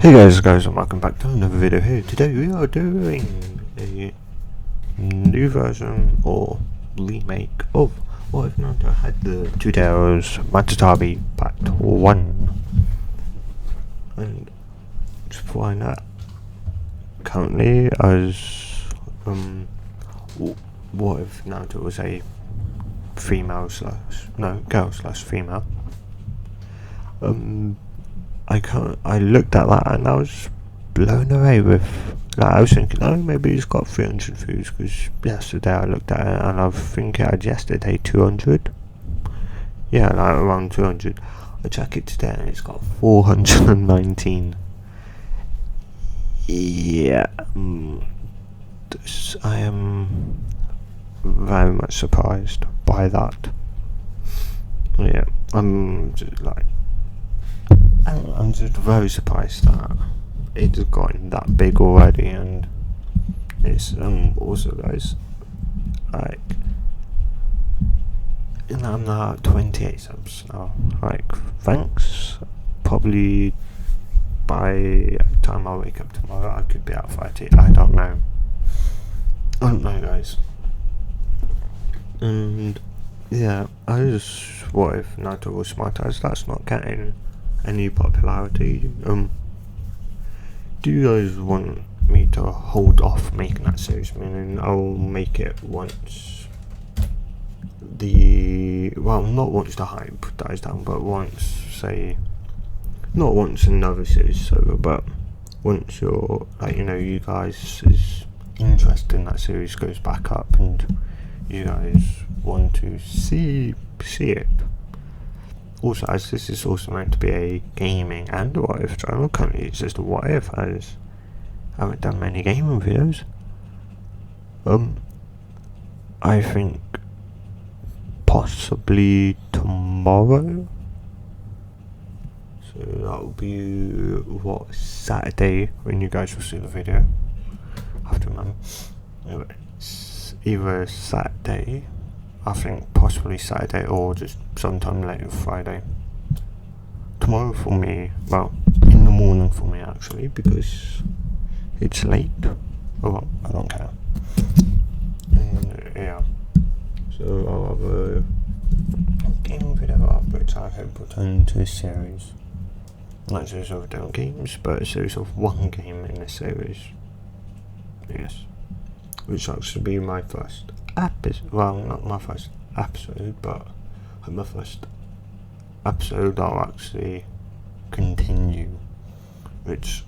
Hey guys, and welcome back to another video here. Today we are doing a new version or remake of what if Naruto had the tutorials Matatabi Part 1. And to find that, currently as what if Naruto was a girl slash female. I looked at that and I was blown away with, like, I was thinking, oh, maybe it's got 300 views, because yesterday I looked at it and I think it had yesterday 200. Yeah, like around 200. I check it today and it's got 419. Yeah, I am very much surprised by that. Yeah, I'm just very surprised that it's gotten that big already, and it's also, guys, like, I'm now at 28 subs now. Like, thanks. Probably by the time I wake up tomorrow I could be at 30. I don't know, guys. And yeah, I just, what if Naruto was smart as that's not getting any popularity? Do you guys want me to hold off making that series? Meaning I'll make it once not once the hype dies down, but not once another series is over, but once you're, like, you guys' interest in that series goes back up and you guys want to see it. Also, as this is also meant to be a gaming and what if channel, currently it's just a what if, as I haven't done many gaming videos. I think possibly tomorrow. So that'll be Saturday when you guys will see the video. I have to remember. It's either Saturday, I think possibly Saturday, or just sometime later Friday. Tomorrow for me, well, in the morning for me actually, because it's late. Oh well, I don't care. And yeah, so I'll have a gaming video up, which I hope will turn into a series. Not a series of different games, but a series of one game in a series. Yes, which actually be my first episode. Well, not my first episode, but my first episode I'll actually continue. Which,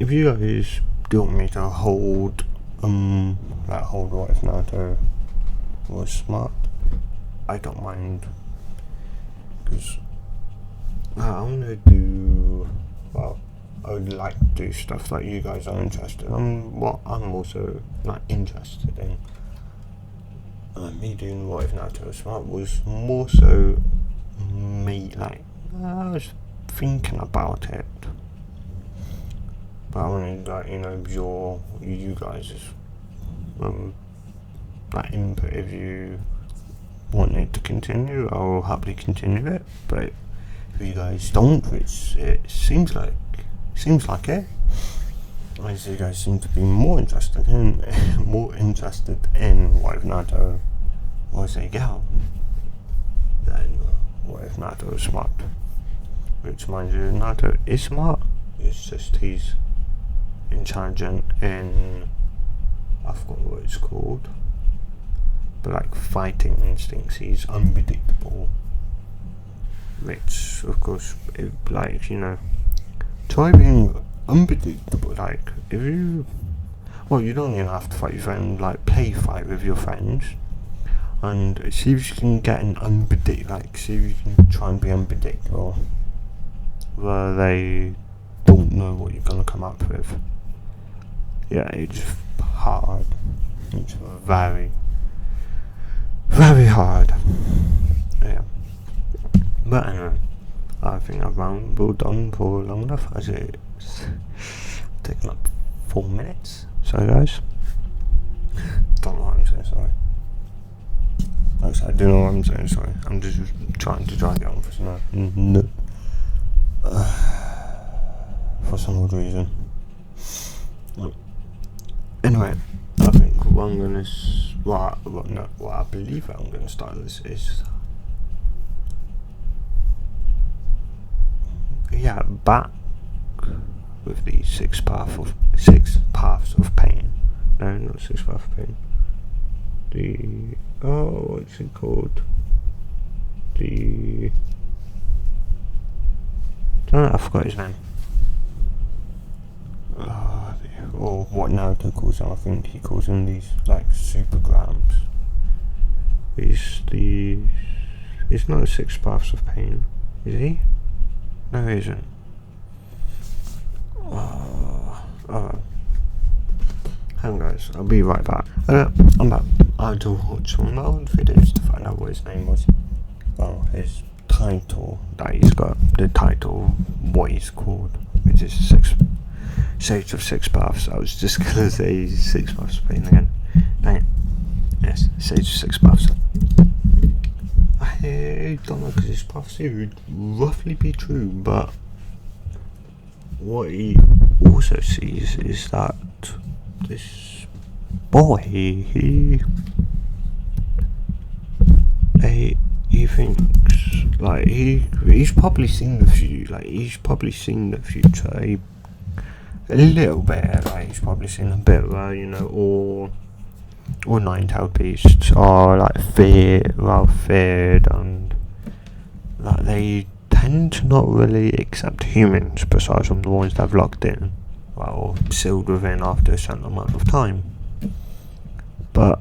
if you guys do want me to hold what if Naruto was smart, I don't mind, because I want to do, I would like to do stuff that you guys are interested in. What I'm also not interested in. Me doing what if Naruto was smart was more so me, like, I was thinking about it, but I wanted, like, you guys' like input. If you want it to continue, I'll happily continue it, but if you guys don't, which it seems like it, as you guys seem to be more interested in what if Naruto was a girl than what if Naruto was smart. Which, mind you, Naruto is smart, it's just he's intelligent in, I forgot what it's called, but like fighting instincts, he's unpredictable. Which, of course, try being unpredictable. Like, if you don't even have to fight your friend, like, fight with your friends, and see if you can get an see if you can try and be unpredictable, where they don't know what you're gonna come up with. Yeah, it's hard. It's very, very hard. Yeah. But anyway, I think I've rambled on for long enough, as it's taken up 4 minutes. Sorry, guys. Don't know what I'm saying, sorry. Actually, I do know what I'm saying, sorry. I'm just trying to drag it on for some for some odd reason. Anyway, I think what I'm gonna what I believe I'm gonna start this is back with the six paths of pain. No, not six paths of pain. What's it called? I don't know, I forgot his name. Or what Naruto calls them. I think he calls them these like supergrams. It's not the six paths of pain, is he? No, he isn't. Hang on guys, I'll be right back. I'm back. I had to watch some old videos to find out what his name was. Well, his title that he's got, the title, what he's called, which is Sage of Six Paths. I was just gonna say Six Paths of Pain again. Dang it. Yes, Sage of Six Paths. I don't know, because his prophecy would roughly be true, but what he also sees is that this boy, he thinks like he's probably seen the future. Like he's probably seen the future a little bit. Like he's probably seen a bit where all nine-tailed beasts are like feared, and like they tend to not really accept humans besides from the ones they've locked in, well, sealed within after a certain amount of time. But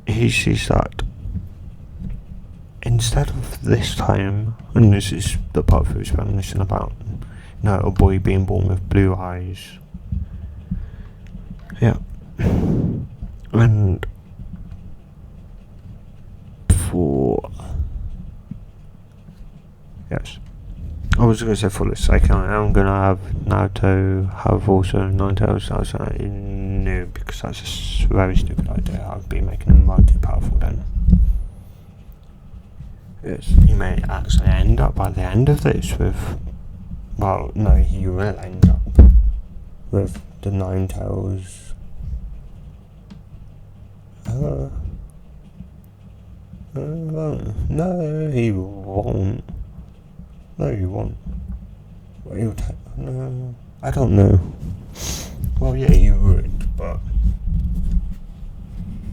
he sees that instead of this time, and this is the part who's reminiscing about, a boy being born with blue eyes. Yeah. And I was going to say for the sake I'm going to have Naruto have also nine tails. I was like, no, because that's a very stupid idea. I'd be making him more too powerful then. Yes, he may actually end up by the end of this with, well, no, he will end up with the nine tails. No, he won't. No, he won't. Well, no, I don't know. Well, yeah, he would, but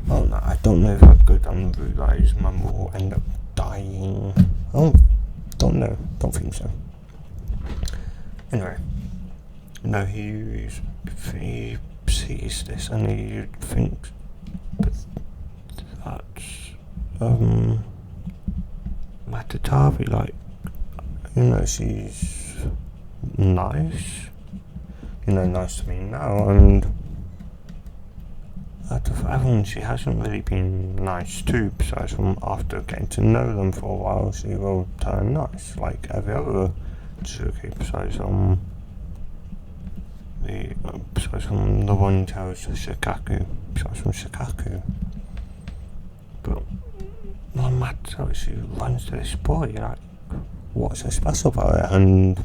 no, I don't know if I'd go down the route that his mum will end up dying. I don't know. Don't think so. Anyway, no, he sees this and he thinks that Matatabi, like, she's nice, nice to me now, and out of everyone she hasn't really been nice to, besides from after getting to know them for a while, she will turn nice, like every other Tsuki, besides from the one tells Shikaku, besides from Shikaku. But no matter how she runs to this boy, like, what's so special about it? And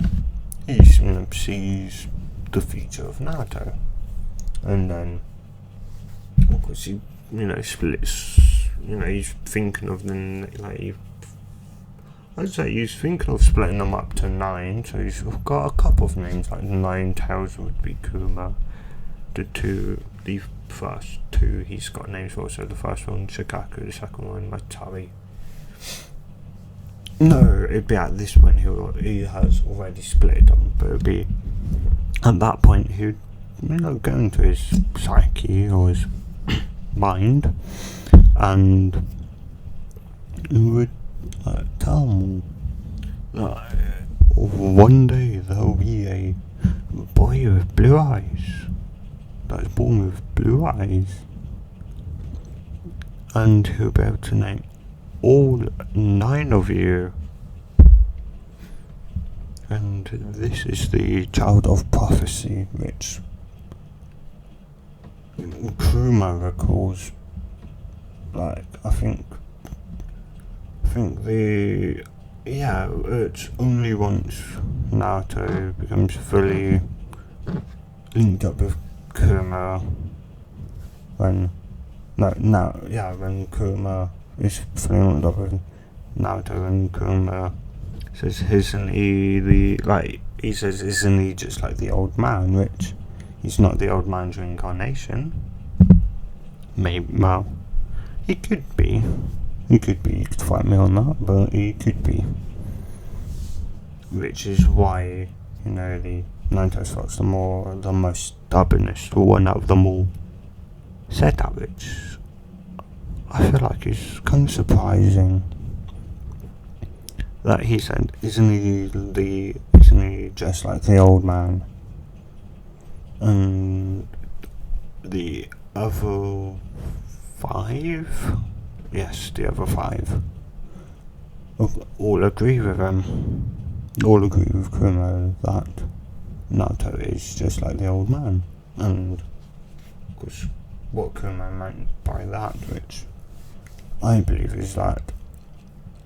he sees the future of Naruto, and then of course he splits. He's thinking of them, like, I'd say he's thinking of splitting them up to 9. So he's got a couple of names, like 9 tails would be Kurama. The first 2 he's got names for. So the first one Shikaku, the second one Matatabi. No, it'd be at this point he has already split them, but it'd be at that point he'd go into his psyche or his mind, and he would tell him that one day there'll be a boy with blue eyes that's born with blue eyes, and he'll be able to name all 9 of you, and this is the child of prophecy, which Kurama recalls. Like, I think yeah, it's only once Naruto becomes fully linked up with Kurama when when Kurama is fully linked up with Naruto, and Kurama says, isn't he he says, isn't he just like the old man, which he's not the old man's reincarnation. Maybe, well, he could be. You could fight me on that, but he could be. Which is why, the Naruto's fox, the most stubbornest one out of them all, said that, which I feel like is kind of surprising. That he said, isn't he just like the old man? And the other 5, yes, the other 5, all agree with him. All agree with Kurama that Naruto is just like the old man. And of course, what Kurama meant by that, which I believe, is that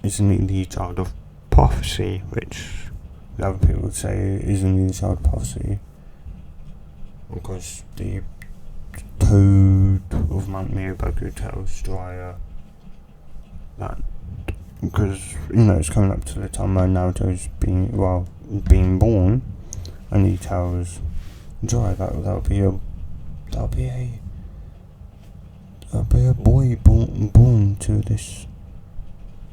isn't he the child of prophecy, which the other people would say isn't he the child of prophecy, because the Toad of Mount Miyaboku tells Jiraiya that, because it's coming up to the time where Naruto's being born, and he tells Jiraiya that that'll be a boy born to this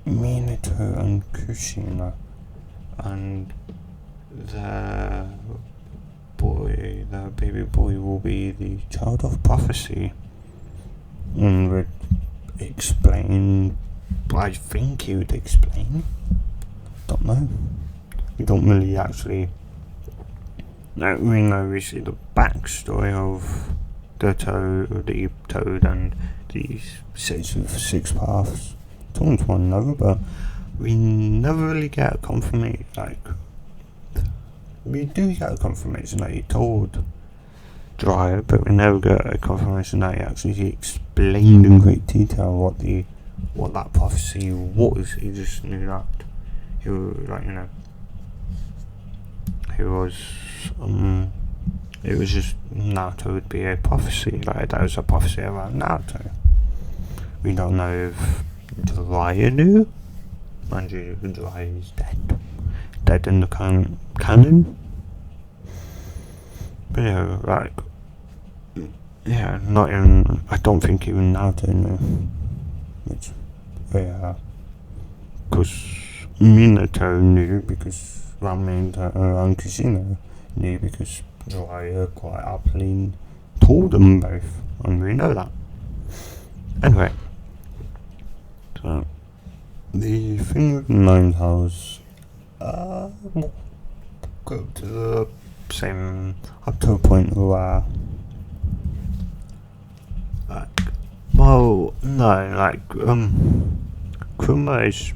Minato and Kushina, and the baby boy will be the child of prophecy, and would explain. I think he would explain. Don't know. We don't really actually. We see the backstory of the Toad, and the six paths towards one another, but we never really get a confirmation. We do get a confirmation that he told Jiraiya, but we never get a confirmation that he actually explained in great detail what that prophecy was. He just knew that he was it was just Naruto would be a prophecy, that was a prophecy about Naruto. We don't know if Jiraiya knew. Mind you, Jiraiya is dead in the current canon. But not even, I don't think even Naruto knew. Which, because Minato knew, because Minato and Kushina knew, because Jiraiya quite happily told them both, and we know that. Anyway, so the thing with Nine Tails, go to the same, up to a point where, Kurama is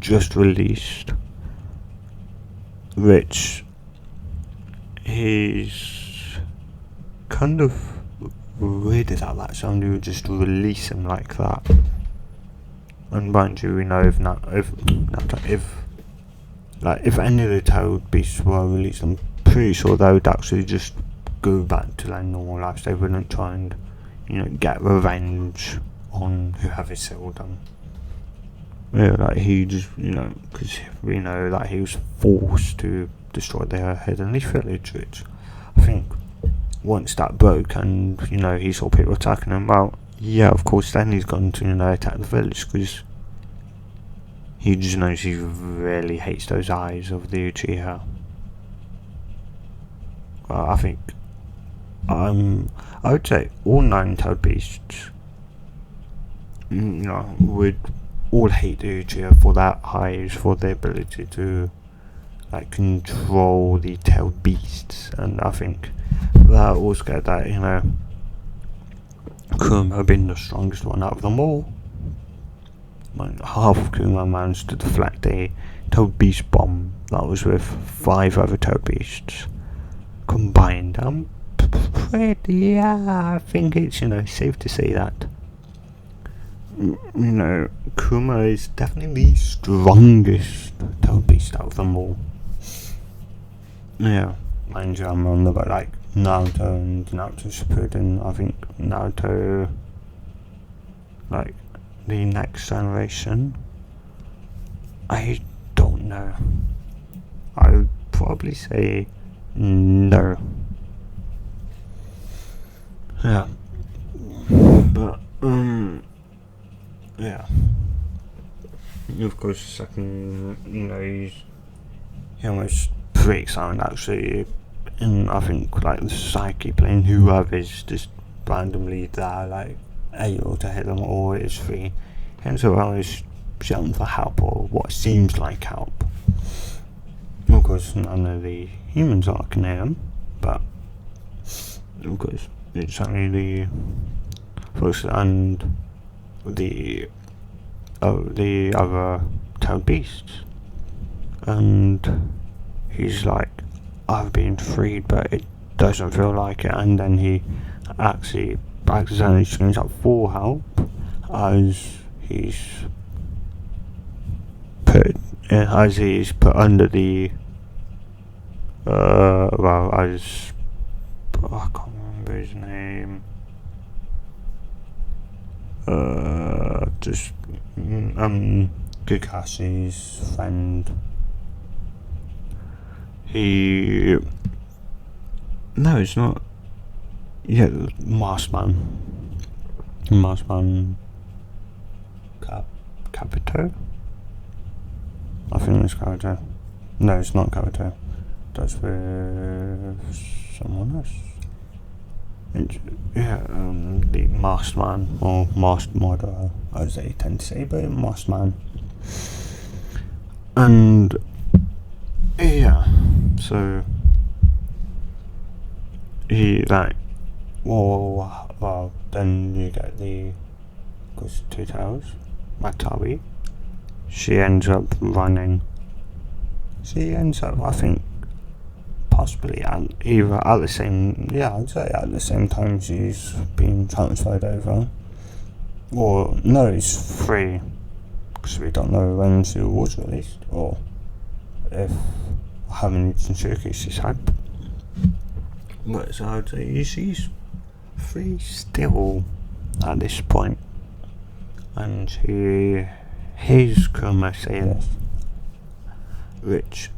just released, which he's kind of weirded at that sound. You would just release him like that. And mind you, we know if any of the Toad beasts were released, I'm pretty sure they would actually just go back to their normal lives. They wouldn't try and get revenge on whoever killed them. He just, because we know that he was forced to destroy their heavenly village, which I think once that broke and, he saw people attacking him, of course then he's gone to, attack the village, because he just knows he really hates those eyes of the Uchiha. I think, I would say all 9 Toad beasts, would all hate the Uchiha for their eyes, for their ability to control the Toad beasts, and I think that all scared that Kurama being the strongest one out of them all. Half of Kurama managed to deflect a Toad beast bomb that was with 5 other Toad beasts combined. I think it's safe to say that Kurama is definitely the strongest tailed beast out of them all. Yeah, mind you, I'm on about like Naruto and Naruto Shippuden. I think Naruto, like the next generation, I don't know. I would probably say no. Yeah, but yeah. Of course, second, he almost breaks out actually. And I think like the psyche playing whoever's just randomly there, like able to hit them, or it's free. And so always shouting for help or what seems like help. Of course, none of the humans are can hear him, but of course, it's only the first and the other tailed beasts, and he's like, I've been freed, but it doesn't feel like it. And then he actually accidentally screams out for help as he's put under the as I can't remember his name. Kakashi's friend. No, it's not. Yeah, Maskman. Capito? I think it's Capito. No, it's not Capito. That's with someone else. The masked man, or masked model, as they tend to say, but masked man. And yeah, so he then you get the two tails, Matatabi. She ends up, I think, possibly I'd say at the same time she's been transferred over. Or no, it's free, because we don't know when she was released, or if how many Jinchuriki she's had. But so I'd say she's free still at this point. And she hears Kurama say this, which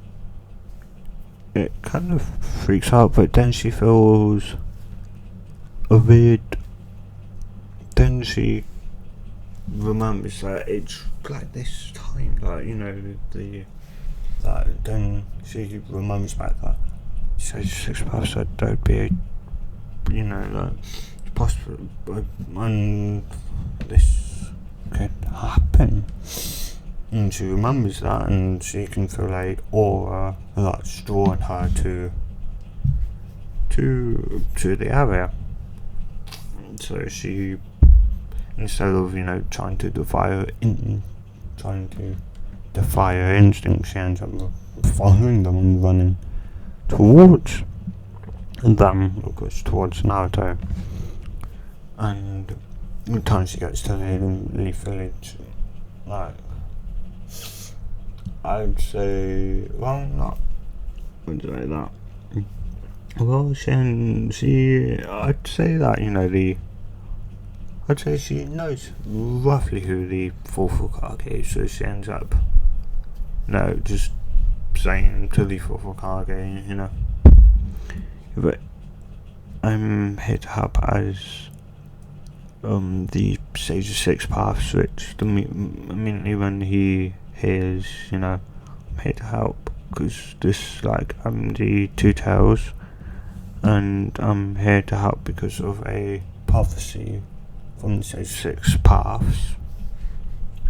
it kind of freaks out, but then she feels a weird. Then she remembers that it's like this time, then she remembers back that she says 6 paths said there would be that it's possible, and this could happen. And she remembers that, and she can feel a aura that's drawing her to the area. So she, instead of trying to defy her instinct, she ends up following them and running towards them, of course, towards Naruto. And the time she gets to the Leaf Village, I'd say, I'd say that, I'd say she knows roughly who the fourth Hokage is, so she ends up, just saying to the fourth Hokage, But I'm here to help as the Sage of 6 Paths, which immediately when he hears, I'm here to help, because I'm the Two Tails, and I'm here to help because of a prophecy from the Sage of 6 Paths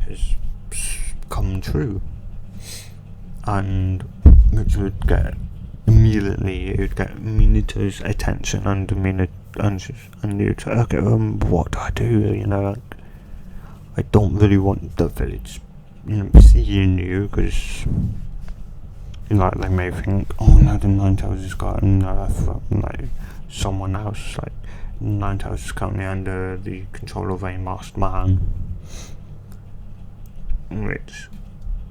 has come true, and which would get Minato's attention, and Minato, okay, what do I do, I don't really want the village seeing you, because they may think, oh no, the Nine Tails has got someone else, Nine Tails is currently under the control of a masked man, which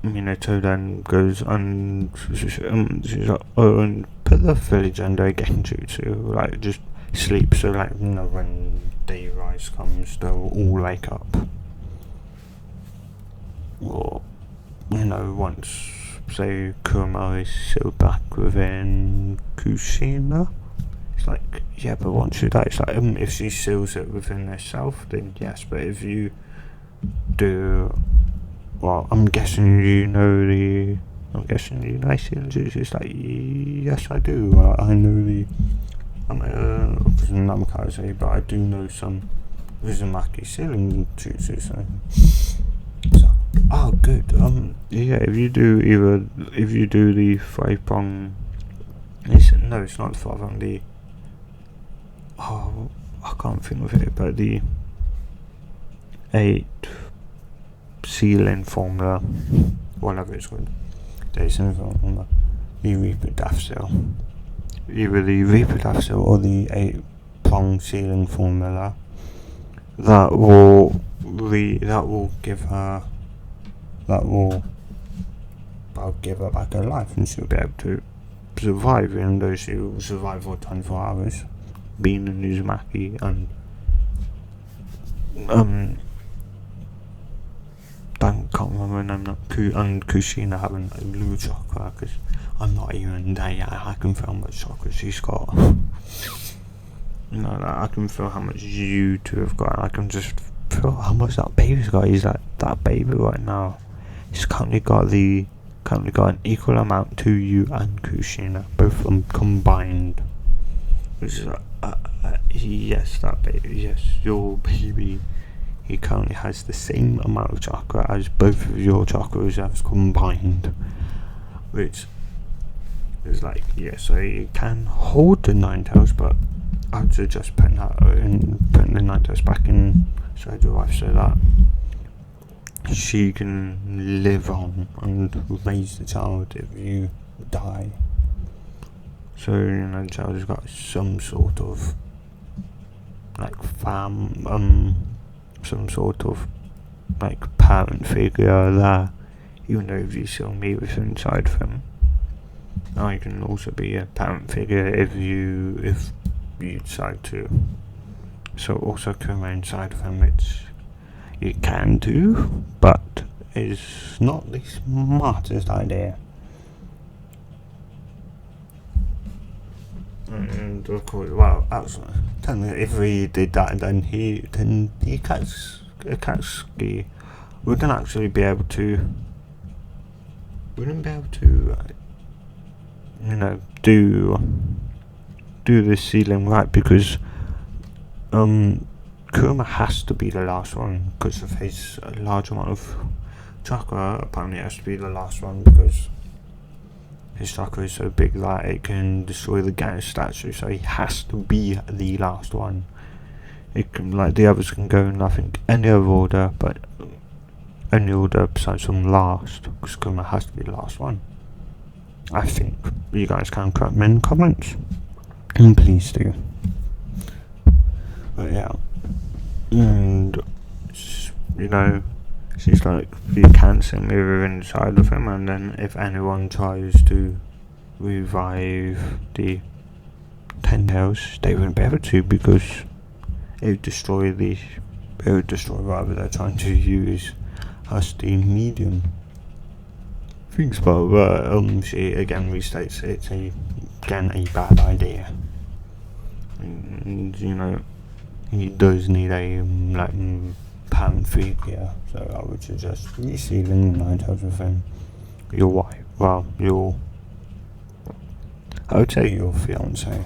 Minato then goes and she's like, oh, and put the village under genjutsu, like just sleep, so like, you know, when dayrise comes they'll all wake up, or, you know, once say Kurama is still back within Kushina, it's like, yeah, but once you die, it's like, if she seals it within herself, then yes, but if you do, well, I'm guessing you know Sealing. It's like, yes, I do. I know I'm Namikaze, but I do know some Uzumaki Sealing jutsu. So, oh, good. Yeah, if you do the 5-prong, it's not the 5-prong. I can't think of it, but the 8 Sealing formula, whatever it's called. There's something on the Reaper Daft Cell. Either the Reaper Daft Cell or the 8-prong Sealing formula. That will give her back her life, and she'll be able to survive, even though she will survive for 24 hours being an Uzumaki, and can't remember her name now, and Kushina having like blue chakra, because I'm not even there yet. I can feel how much chakra she's got. You know, like, I can feel how much you two have got, and I can just feel how much that baby's got. He's like, that baby right now, he's currently got an equal amount to you and Kushina, both of them combined. Which is like, yes, that baby, yes, your baby, he currently has the same amount of chakra as both of your chakra reserves combined, which is like, yeah, so you can hold the Ninetales, but I'd suggest putting the Ninetales back inside your wife so that she can live on and raise the child if you die. So, you know, the child has got some sort of like some sort of like parent figure there, even though if you still meet with inside of him. I can also be a parent figure if you decide to. So also come inside of him, which you can do, but it's not the smartest idea. And of course, well, if we did that, then Akatsuki wouldn't actually be able to, you know, do the Sealing right, because Kurama has to be the last one because of his large amount of chakra. Apparently, it has to be the last one because his chakra is so big that it can destroy the Gaia statue, so he has to be the last one. It can, like, the others can go in, I think, any other order, but any order besides from last, because Kurama has to be the last one. I think. You guys can correct me in the comments, and please do. But yeah, and you know, she's like, you can send me inside of him, and then if anyone tries to revive the 10 tails, they wouldn't be able to, because it would destroy whatever they're trying to use as the medium. Thinks about she again restates it's a bad idea, and you know, he does need a parent figure, so I would suggest resealing the Ninetales with him. Your wife, well, I would say your fiance.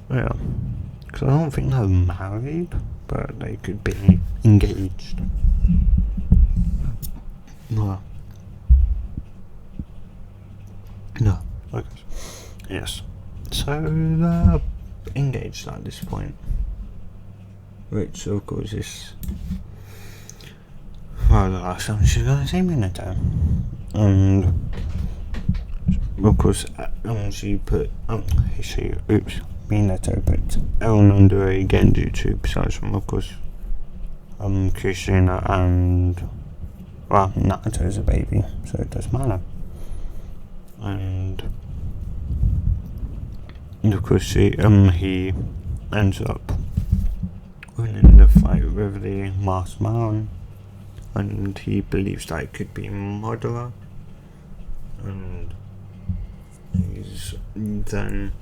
Yeah, because I don't think they're married, but they could be engaged. No, okay. Yes. So they're engaged at this point, which of course is, well, the last time she's gonna see Minato, and of course Minato put Ellen under a genjutsu besides from, of course, Kushina and well, Naruto's a baby, so it doesn't matter. And of course, he ends up winning the fight with the masked man, and he believes that it could be Madara, and he's then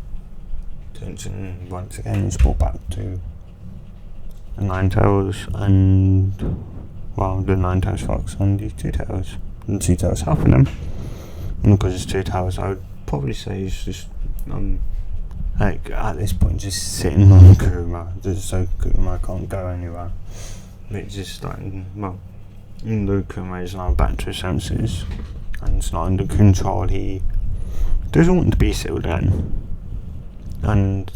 turns in once again. He's brought back to the Nine Tails, and the Nine Tails Fox and the Two Tails. And Two Tails helping him, and because it's Two Tails, I would probably say he's just like at this point just sitting on Kurama, just so Kurama can't go anywhere. It's just like, well, even though Kurama is now back to his senses and it's not under control, he doesn't want to be sealed again. And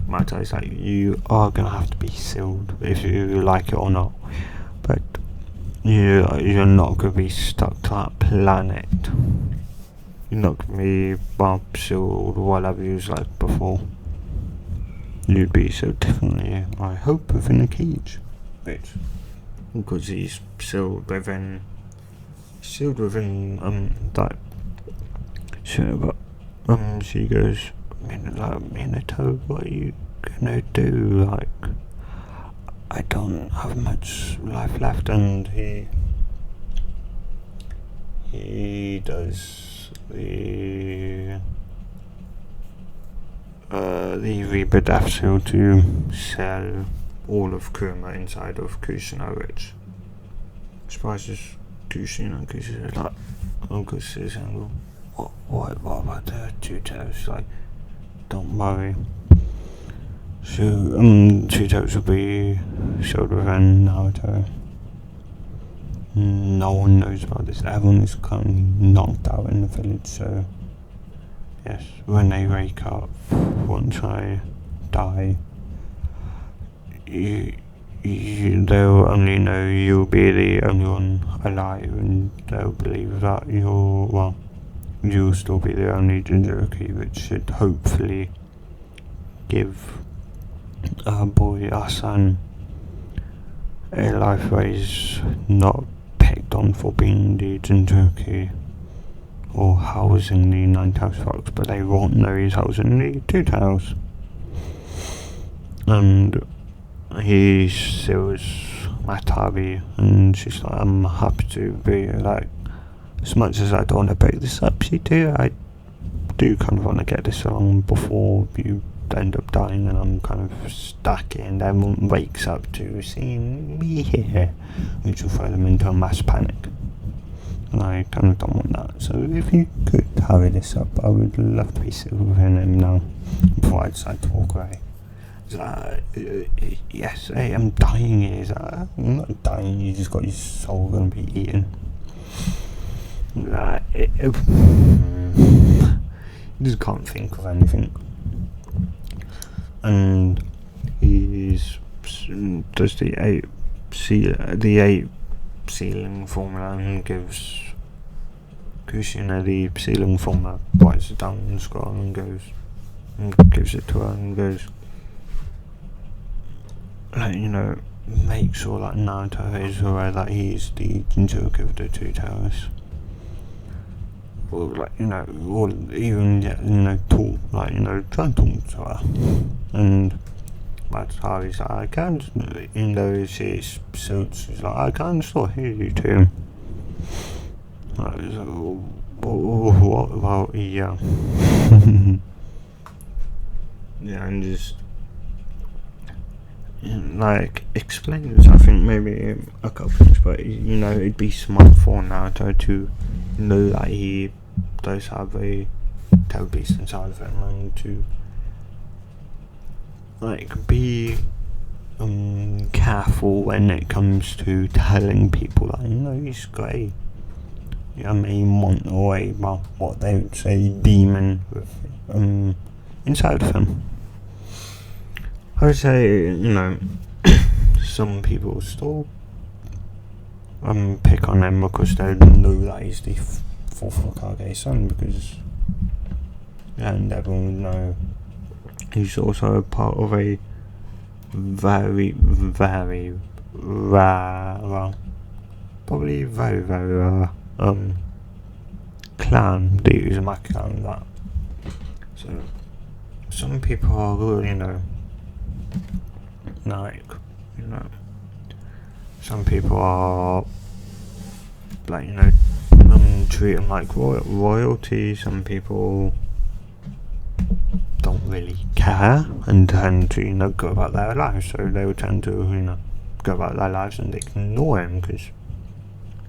Mata is like, you are gonna have to be sealed if you like it or not, but you're not gonna be stuck to that planet. You're not gonna be sealed whatever you was like before. You'd be so differently, I hope, within a cage. Which, because he's sealed within that. Sure, but she goes, Minato, what are you gonna do? Like, I don't have much life left, and he does the Reaper Death Seal to sell all of Kurama inside of Kushina, which surprises Kushina, because he's like, what about the Two Tails? Like, don't worry. So, Two Tails will be showed within Naruto. No one knows about this. Everyone is currently knocked out in the village, so yes, when they wake up, once I die, they'll only know you'll be the only one alive, and they'll believe that you'll still be the only Jinchuriki, which should hopefully give our boy Asan a life where he's not picked on for being the Jinchuriki or housing the Nine Tails Fox, but they won't know he's housing the Two Tails. And he seals Matatabi, and she's like, I'm happy to be, like, as much as I don't want to break this up, I do kind of want to get this along before you end up dying, and I'm kind of stuck, and everyone wakes up to seeing me here, which will throw them into a mass panic. And I kind of don't want that, so if you could hurry this up, I would love to be sitting with him now, before I decide to walk away. Yes, hey, I'm dying here. I'm not dying, you just got your soul going to be eaten. You just can't think of anything. And he does the eight sealing formula, and gives Kushina the sealing formula, writes it down on the scroll, and gives it to her, and goes, like, make sure that Naruto is aware that he's the Jinchuriki of the Two Tails. Or, like, or even, talk, like, try and talk to her. And Matatabi's like, I can't, even though she's like, I can still hear you too. Like, what about, yeah. Yeah, and just, like, explains, I think, maybe a couple things, but, it'd be smart for Naruto to know that he does have a tail beast inside of him, and to, like, be careful when it comes to telling people that, he's got a monster, or what they would say, demon with inside of him. I would say, some people still pick on him because they know that he's the fourth Hokage's son, and everyone would know he's also a part of a very, very rare, probably very, very clan, the Uzumaki clan, that. So, some people are, like, some people are, like, treat them like royalty. Some people don't really care and tend to, go about their lives. So they will tend to, go about their lives and ignore him because,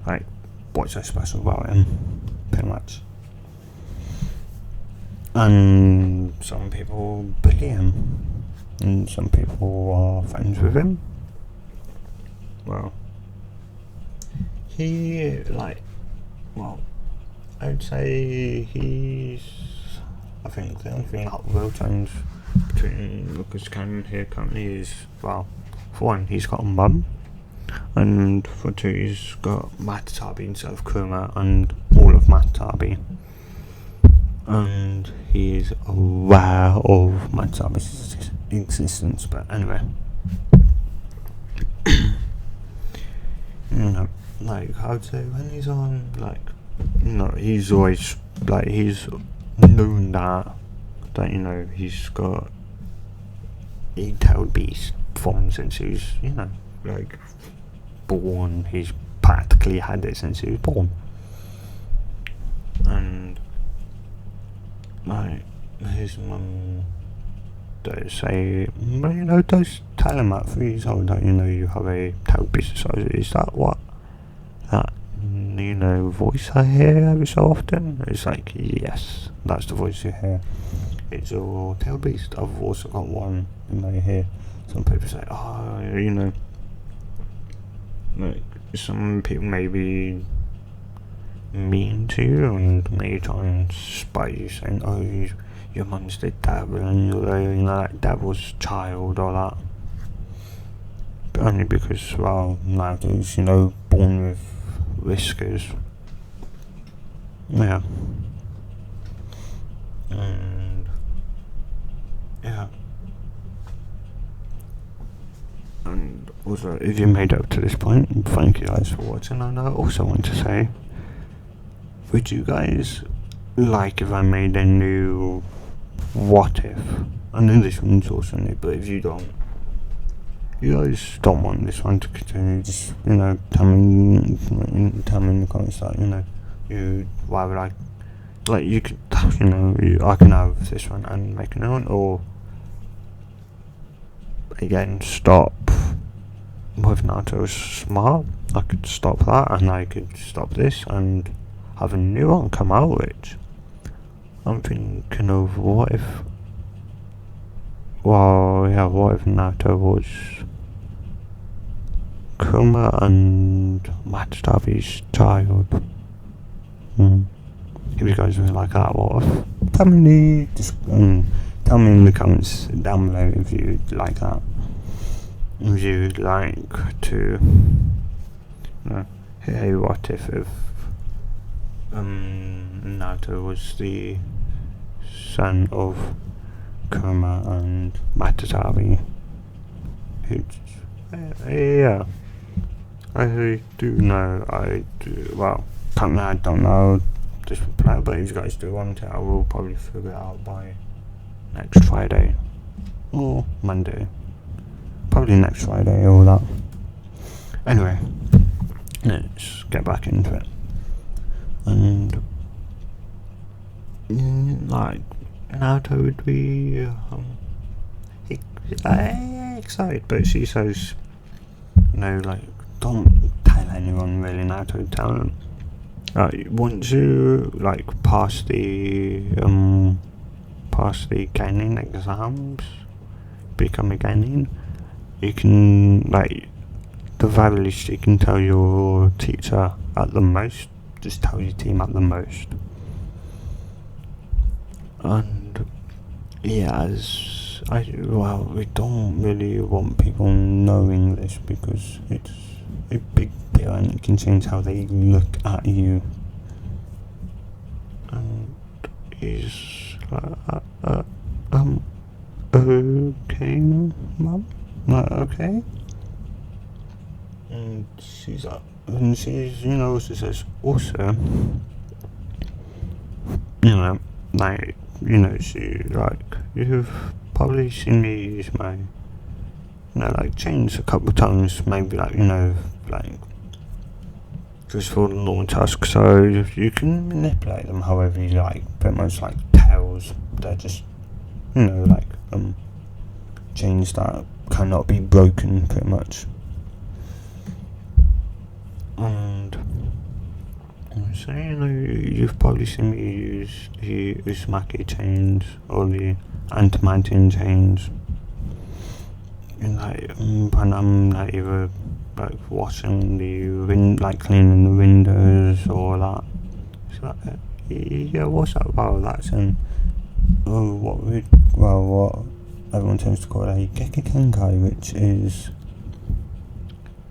like, what's so special about him, pretty much. And some people bully him, and some people are friends with him. Well, I'd say I think the only thing that will change between Lucas Cannon here currently is, for one, he's got a mum, and for two, he's got Matatabi instead of Kurama and all of Matatabi. And he is aware of Matatabi's existence, but anyway. I'd say when he's on, he's always, he's known that, he's got eight-tailed beast from since he was, born. He's practically had it since he was born. And, his mum does say, does tell him at 3 years old that, you have a tailed beast. So is that what that, voice I hear every so often? It's like, yes, that's the voice you hear. It's a tailed beast. I've also got one in my ear. Some people say, some people may be mean to you and may try and spite you, saying, your mum's the devil and you're like devil's child or that. But only because, nowadays, born with whiskers. Yeah. And yeah. And also, if you made it up to this point, thank you guys for watching. And I also want to say, would you guys like if I made a new what if? I know this one's also new, but if you guys don't want this one to continue, just tell me in the comments that you'd rather you could I can have this one and make a new one, or again stop with Naruto's smart. I could stop that and I could stop this and have a new one come out, which I'm thinking of what if Naruto was Kurama and Matatabi's child. If you guys really like that, what if? Tell me in the comments down below if you'd like that. If you'd like to hear what if Naruto was the son of Kurama and Matatabi. Yeah, I do know. Currently I don't know this reply, but if you guys do want it, I will probably figure it out by next Friday or Monday. Probably next Friday or that. Anyway, let's get back into it. And Naruto would be excited, but she says, don't tell anyone really. Naruto, tell them. Once you pass the Genin exams, become a Genin, you can the very least you can tell your teacher at the most. Just tell your team at the most. And we don't really want people knowing this because it's a big deal and it can change how they look at you. And he's okay, Mum? Okay? And she's like, and she's, also says, also, like, she, like, you've probably seen me use my, like, chains a couple of times, maybe, like, like, just for the normal task, so you can manipulate them however you like, pretty much like tails, they're just, like, chains that cannot be broken, pretty much. And so, you've probably seen me use the Uzumaki chains or the Antimantian chains. Like, when I'm like either like washing like cleaning the windows or that. So, yeah, what's that? Well, that's what everyone tends to call a Gekikenkai, which is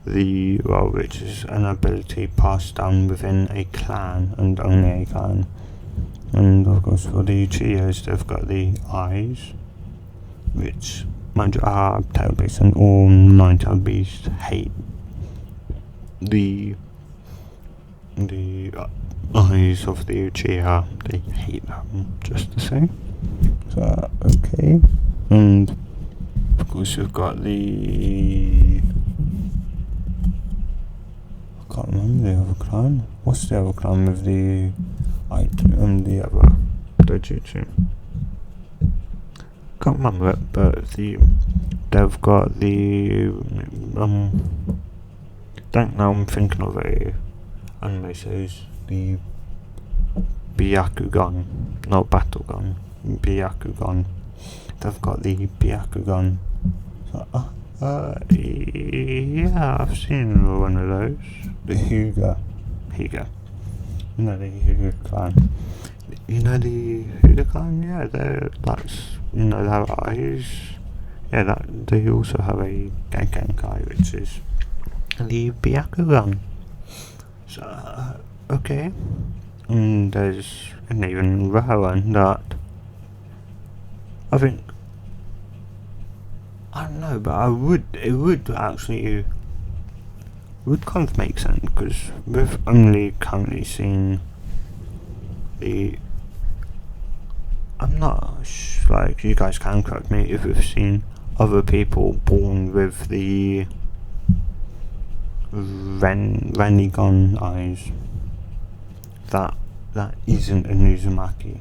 which is an ability passed down within a clan and only a clan. And of course, for the Chios, they've got the eyes, which mind you are tail beasts, and all 9 tail beasts hate the eyes of the Uchiha. They hate them just the same. So okay, and of course you've got the, I can't remember the other clan. What's the other clan with the the other dojutsu? Can't remember it, but they've got the don't know, I'm thinking of a anime series, the Byakugan, not battle gun, Byakugan. They've got the Byakugan. So, yeah, I've seen one of those. The Hyuga. The Hyuga clan. The Hyuga clan, yeah, that's, their eyes. Yeah, that they also have a Genkai, which is the Byakugan. So, okay. And there's an even rare one that I think, I don't know, but it would actually would kind of make sense, because we've only currently seen I'm not like, you guys can correct me if we've seen other people born with the Renigon eyes. That isn't an Uzumaki.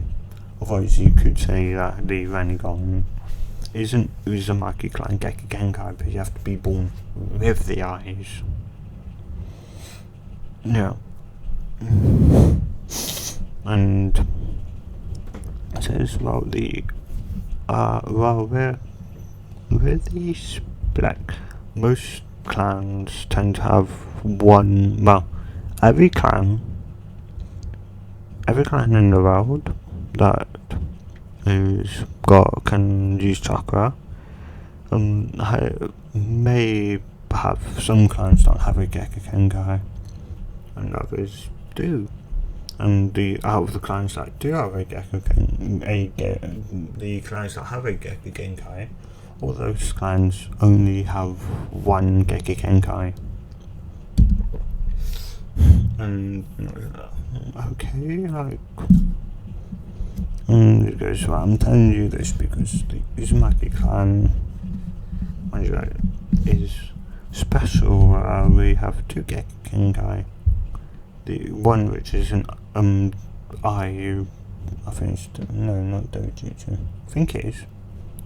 Otherwise you could say that the Renigon isn't Uzumaki clan Gekikenkai, but you have to be born with the eyes. Yeah. And it says, with these most clans tend to have one, every clan in the world that can use chakra, may have some clans don't have a Gekikenkai, and others do. And out of the clans that do have the clans that have a Gekikenkai, all those clans only have one Gekikenkai. And okay, like, and it goes, well, I'm telling you this because the Uzumaki clan, is special. We have 2 Gekikenkai. The one which is an I think it's, no, not dojutsu. I think it is.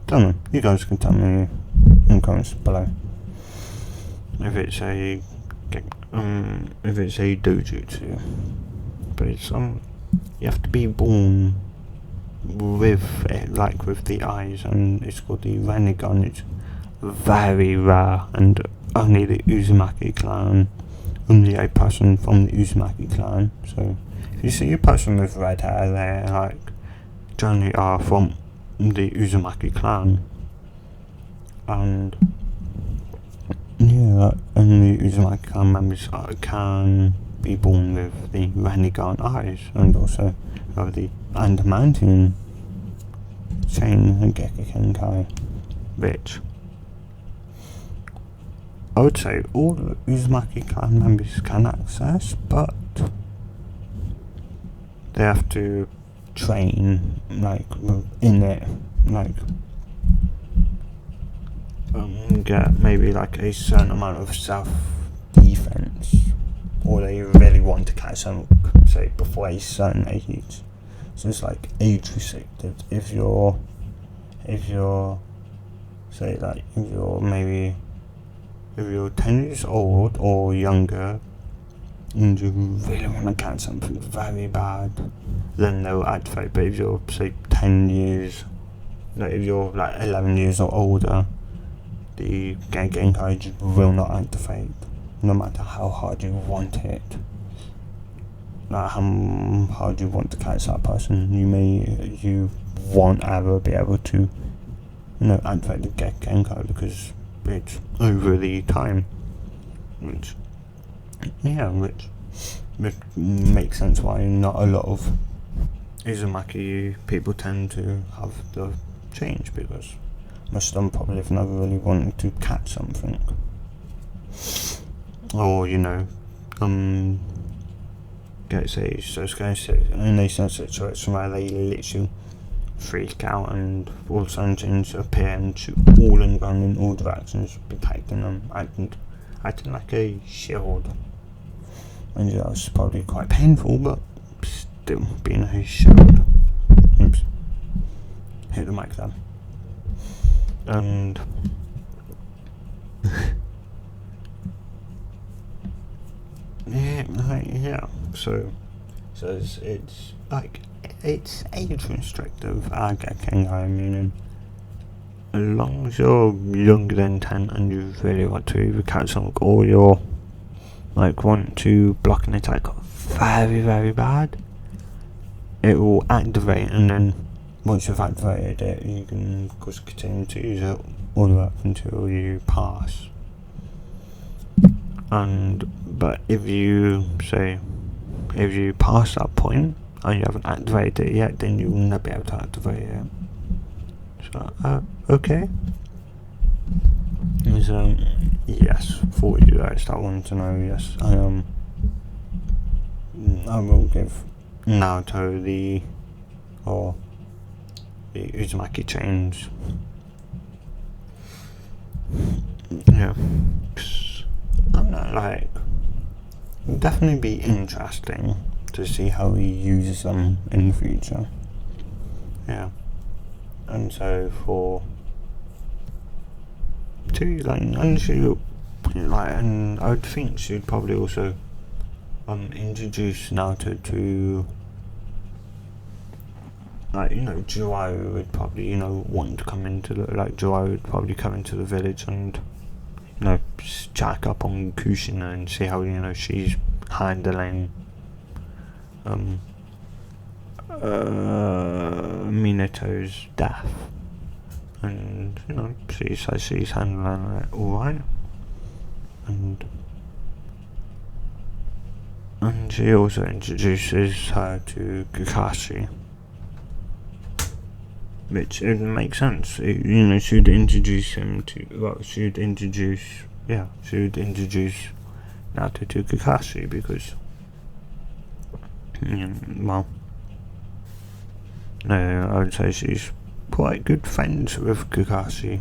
Don't know. You guys can tell me in the comments below if it's a dojutsu. But it's you have to be born with it, like with the eyes, and it's called the Renigon. It's very rare, and only the Uzumaki clan. Only a person from the Uzumaki clan. So if you see a person with red hair, they like generally are from the Uzumaki clan. And yeah, only Uzumaki clan members can be born with the Renigon eyes, and also the Andamantian chain and Gekikenkai, which I would say all Uzumaki clan members can access, but they have to train like in it, like get maybe like a certain amount of self defense, or they really want to catch them, say before a certain age. So it's like age restricted. If you're say like if you're 10 years old or younger and you really want to catch something very bad, then they'll activate. But if you're say 10 years, like if you're like 11 years or older, the Genkai will not activate, no matter how hard you want it. Like how hard you want to catch that person, you won't ever be able to, activate the Genkai because it's over the time, which makes sense why not a lot of Uzumaki people tend to have the change, because most of them probably have never really wanted to catch something, or get in a situation where they literally freak out and all of a sudden things appear and shoot all in gun in all directions, protecting them, acting like a shield. And that was probably quite painful, but still being a shield. Oops. Hit the mic there. And so it's like it's age restrictive. I mean, as long as you're younger than 10 and you really want to either catch something, or you're like want to block an attack very, very bad, it will activate, and then once you've activated it, you can just continue to use it all the way up until you pass. But if you pass that point and you haven't activated it yet, then you will not be able to activate it. So okay. So yes, for you guys that want to know, yes, I will give Naruto the Uzumaki chains. Yeah. I'm not like, definitely be interesting to see how he uses them in the future. Yeah. And so and I would think she'd probably also introduce Naruto to Jiraiya would probably want to come into Jiraiya would probably come into the village and check up on Kushina and see how she's handling Minato's death, and she says she's handling it alright, and she also introduces her to Kakashi, which it makes sense. She'd introduce him to, she'd introduce Naruto to Kakashi because, I would say she's quite good friends with Kakashi,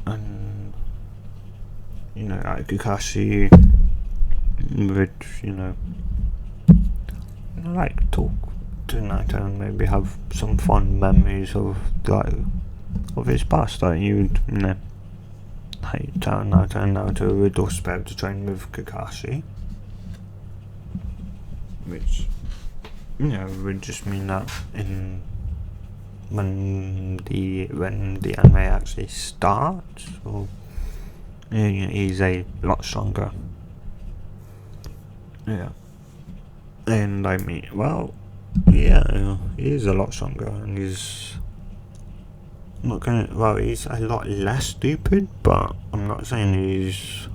and Kakashi would talk to Naruto and maybe have some fond memories of his past. You'd tell Naruto, and Naruto would also be able to train with Kakashi, which would just mean that when the anime actually starts, he's a lot stronger. Yeah. And he is a lot stronger, and he's he's a lot less stupid, but I'm not saying he's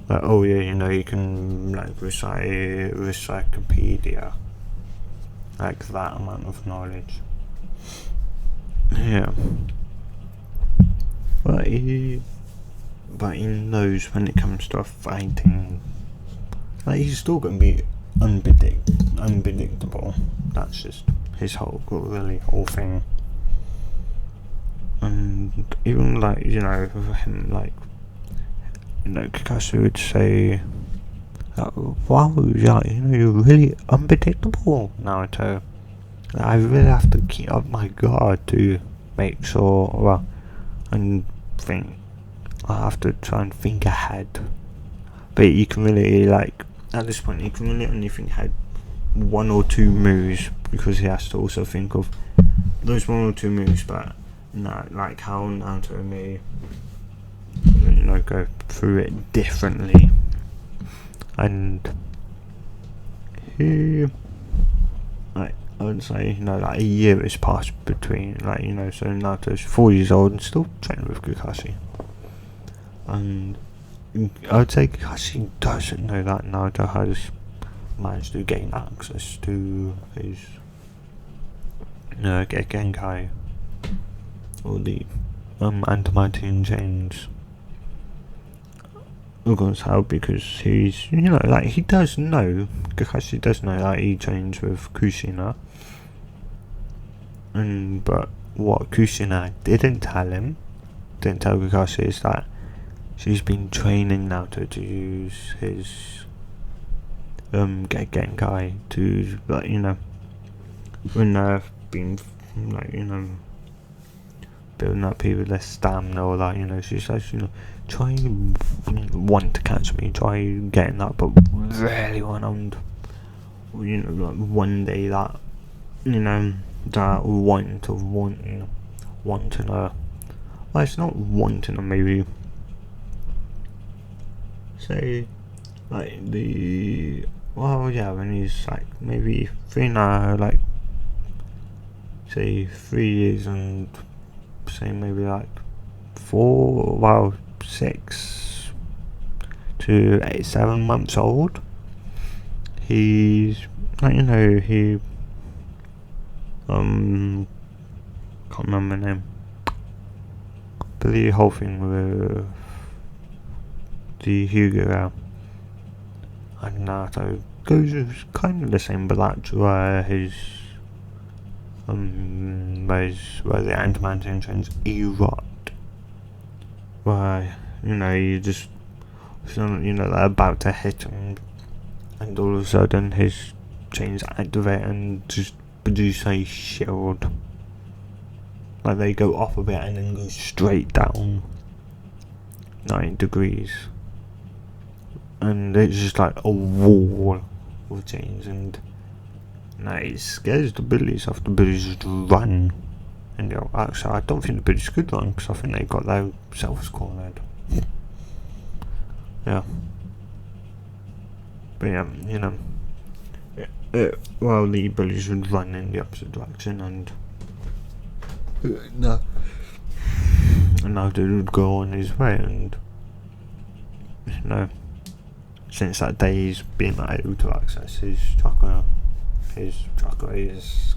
he can recite Wikipedia, that amount of knowledge. Yeah. but he knows when it comes to fighting, like, he's still going to be unpredictable. That's just his whole thing. And even, like, you know, for him, like, you know, Kakashi would say, wow, yeah, you know, you're really unpredictable, Naruto. Like, I really have to keep up my guard to make sure, well, and think, I have to try and think ahead. But you can really, like, at this point, you can really only think ahead 1 or 2 moves, because he has to also think of those 1 or 2 moves, but like how Naruto may, you know, go through it differently. And he, like, I would say, you know, like, a year has passed between, like, you know, so Naruto's 4 years old and still training with Kakashi. And I would say Kakashi doesn't know that Naruto has managed to gain access to his Genkai, or the anti-matter chains. Because how? Because he's, you know, like, he does know, Kakashi does know that he trains with Kushina, but what Kushina didn't tell Kakashi is that she's been training Naruto to use his Genkai to, like, you know, when they've been, like, you know, building up people their stamina or that, you know, she says, you know, try want to catch me, try getting that, but really want, you know, like, one day that, you know, that want to know, well, it's not wanting to, maybe say, like, the, well, yeah, when he's, like, maybe 3 now, like, say 3 years and say maybe like 6 to 7 months old, he's, like, you know, he can't remember the name, but the whole thing with the Hugo and Naruto goes kind of the same, but that's where his where the anti-matter chains erupt, where, you know, you just, you know, they're about to hit him, and all of a sudden his chains activate and just produce a shield, like, they go up a bit and then go straight down 90 degrees, and it's just like a wall of chains, and it scares the bullies off. The bullies just run, and, you know, actually, I don't think the bullies could run, because I think they got themselves cornered. Yeah. But yeah, you know, well, the bullies would run in the opposite direction, and Naruto would go on his way, and, you know, since that day he's been able to access his chakra, his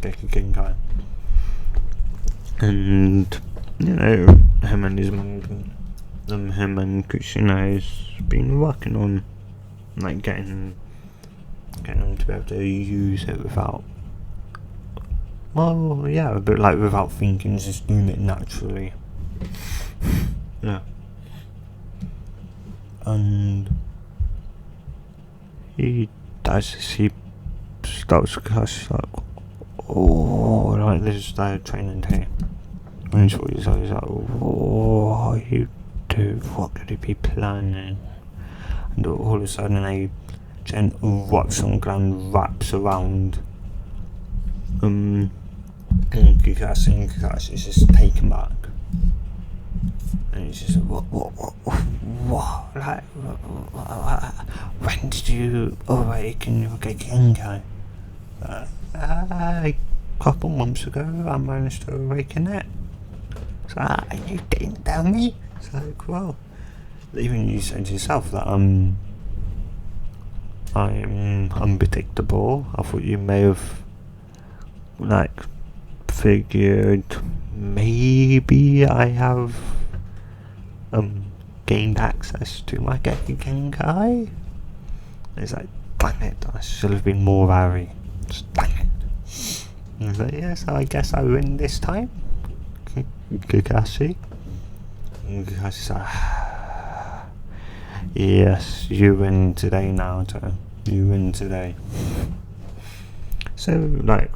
Geku Genkai, and, you know, him and Kushina has been working on, like, getting him to be able to use it without, well, yeah, but, like, without thinking, just doing it naturally. Yeah. And he does this, he starts like, oh, like, this is their training day. And he's always like, oh, you do, what could he be planning? And all of a sudden a giant rock on ground wraps around Kakashi, and Kakashi's just taken back. And he's just like, what, like, when did you awaken your Genkai? A couple months ago I managed to awaken it. So, you didn't tell me? It's like, well, even you said yourself that I'm unpredictable. I thought you may have, like, figured maybe I have gained access to my Genkai. It's like, dang it, I should have been more wary. Just dang it. And he's like, yes, I guess I win this time, Kakashi. And Kakashi's like, yes, you win today, Naruto. You win today. So, like,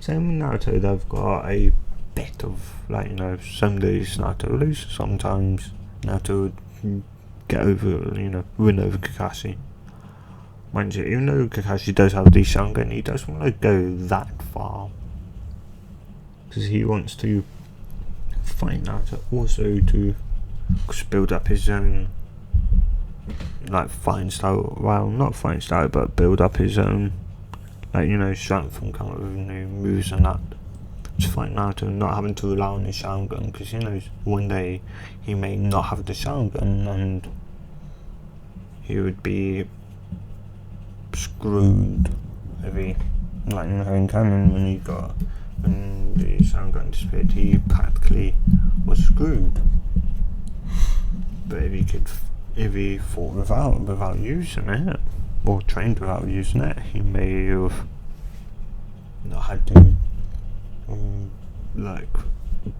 same Naruto, they've got a bit of, like, you know, some days Naruto will lose, sometimes Naruto would get over, you know, win over Kakashi. Mind you, even though Kakashi does have the Sharingan, he doesn't want to go that far. Because he wants to fight Naruto, also to build up his own, like, fighting style. Well, not fighting style, but build up his own, like, you know, strength and come up with new moves and that. To fight Naruto, not having to rely on his Sharingan, because he knows one day he may not have the Sharingan and he would be screwed if he, like, you know, in canon, when the Sharingan disappeared, he practically was screwed. But if he fought without using it, or trained without using it, he may have not had to, like,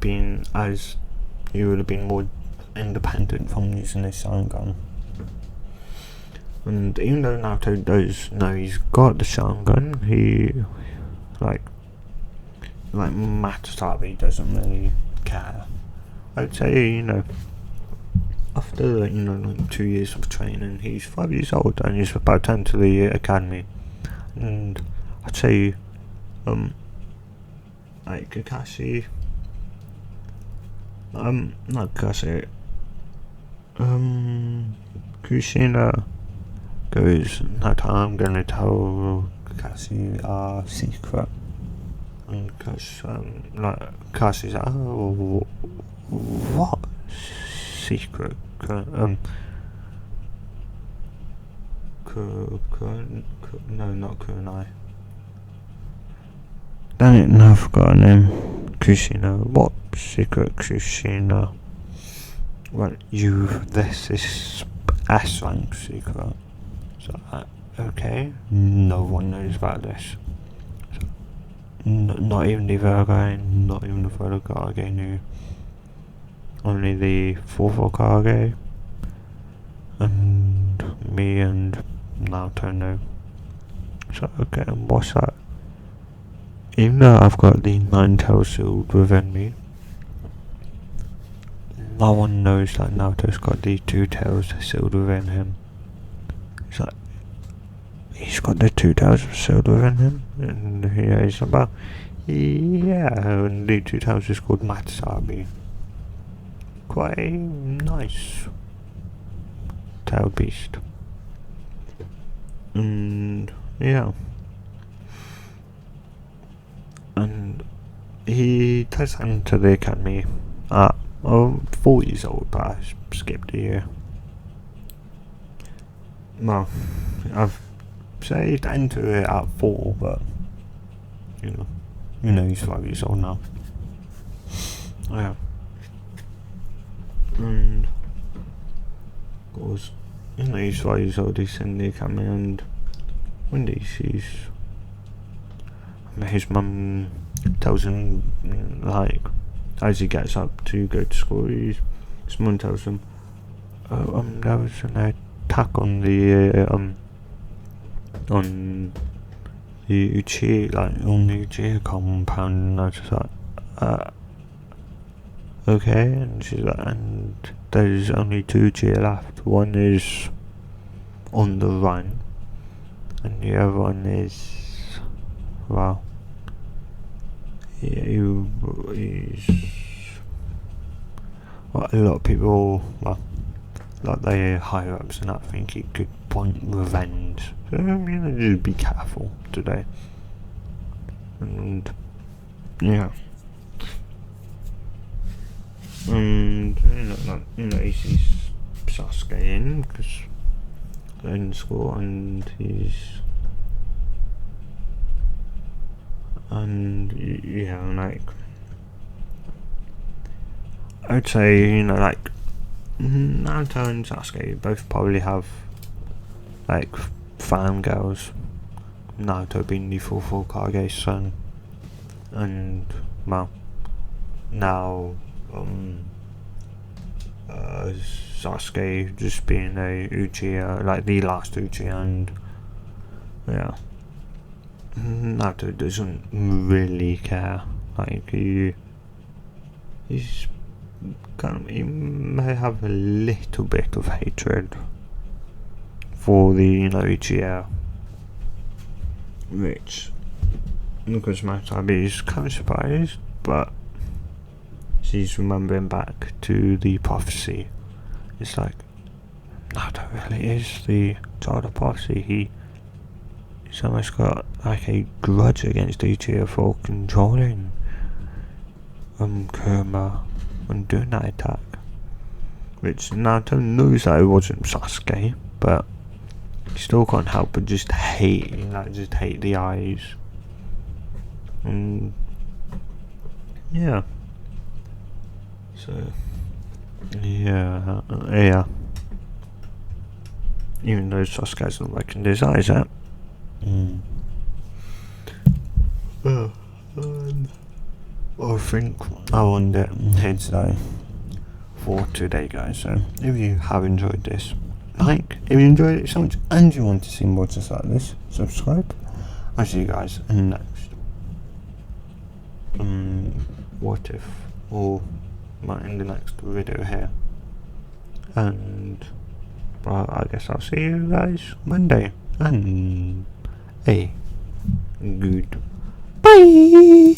he would have been more independent from using his Sharingan. And even though Naruto does know he's got the Sharingan, he, like Matatabi doesn't really care. I'd say, you know, after, like, you know, like 2 years of training, he's 5 years old and he's about to enter the academy. And I'd say, like, Kakashi, not Kakashi, Kushina goes, that I'm gonna tell Kakashi our secret. And Kakashi's like, oh, what secret? No, not Kunai. Dang it, no, I forgot her name. Kushina. What secret, Kushina? Well, this is S rank secret. So, okay, no one knows about this. So, not even the Hokage, not even the third Hokage knew. Only the fourth Hokage and me and Naruto know. So, okay, and what's that? Even though I've got the 9 tails sealed within me, no one knows that Naruto's got the 2 tails sealed within him. It's like, he's got the 2 tails sealed within him, and he's about, yeah, and the 2 tails is called Matatabi. Quite a nice tail beast. And yeah, and he does enter the academy at 4 years old, but I skipped a year. Well, I've said enter it at 4, but you know he's 5 years old now. Yeah. And of course, you know, he's 5 years old, he's in the academy, and one day his mum tells him, like, as he gets up to go to school, his mum tells him, there was an attack on the Uchiha compound, and I was just like, okay, and she's like, and there's only 2 Uchiha left. One is on the run, and the other one is, well, he's, well, a lot of people, well, like the higher ups and that, think he could want revenge. So, just be careful today. And yeah. And he sees Sasuke in school, and like, I'd say, like, Naruto and Sasuke both probably have like fangirls. Naruto being the full Kage's son, and well, now Sasuke just being a Uchiha, like the last Uchiha, and yeah, Naruto doesn't really care. Like he's he may have a little bit of hatred for the Uchiha, which because Matatabi is kind of surprised, but she's remembering back to the prophecy. It's like Naruto really is the child of prophecy. He's almost got like a grudge against Uchiha for controlling Kurama and doing that attack, which Naruto knows that it wasn't Sasuke, but he still can't help but just hate the eyes. And yeah, so yeah, even though Sasuke hasn't reckoned his eyes out. I think I will end it here today for today, guys. So if you have enjoyed this, if you enjoyed it so much and you want to see more just like this, subscribe. I'll see you guys in the next what if, or in the next video here, and well, I guess I'll see you guys Monday, and a good bye.